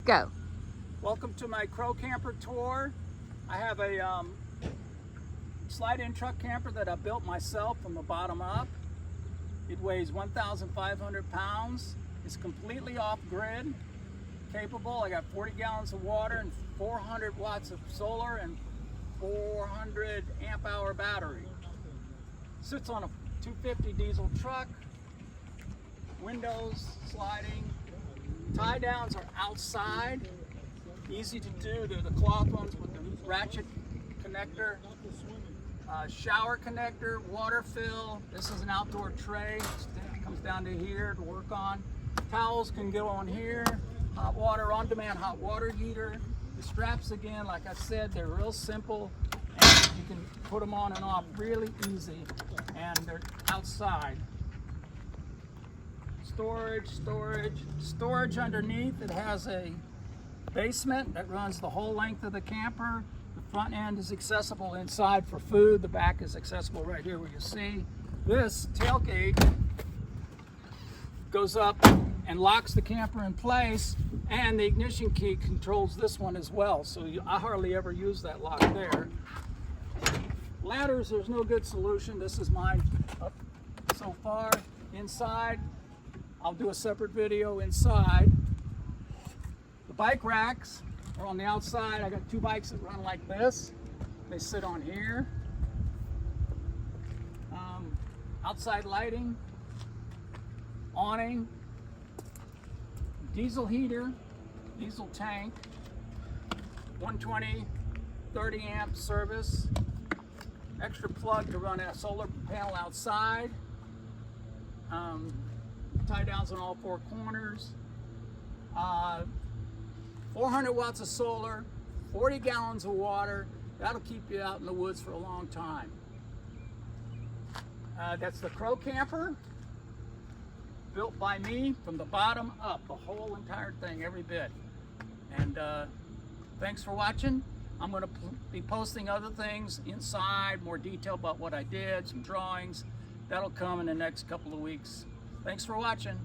Go. Welcome to my Crow Camper tour. I have a slide-in truck camper that I built myself from the bottom up. It weighs 1,500 pounds. It's completely off-grid, capable. I got 40 gallons of water and 400 watts of solar and 400 amp hour battery. Sits on a 250 diesel truck. Windows, sliding. Tie downs are outside. Easy to do. They're the cloth ones with the ratchet connector. Shower connector, water fill. This is an outdoor tray. It comes down to here to work on. Towels can go on here. Hot water, on-demand hot water heater. The straps, again, like I said, they're real simple. And you can put them on and off really easy. And they're outside. Storage underneath. It has a basement that runs the whole length of the camper. The front end is accessible inside for food. The back is accessible right here where you see. This tailgate goes up and locks the camper in place, and the ignition key controls this one as well. So I hardly ever use that lock there. Ladders, there's no good solution. This is mine up so far. Inside, I'll do a separate video inside. The bike racks are on the outside. I got two bikes that run like this. They sit on here. Outside lighting, awning, diesel heater, diesel tank, 120, 30 amp service, extra plug to run a solar panel outside. Tie downs on all four corners. 400 watts of solar, 40 gallons of water. That'll keep you out in the woods for a long time. That's the Crow Camper, built by me from the bottom up, the whole entire thing, every bit. And thanks for watching. I'm going to be posting other things inside, more detail about what I did, some drawings. That'll come in the next couple of weeks. Thanks for watching.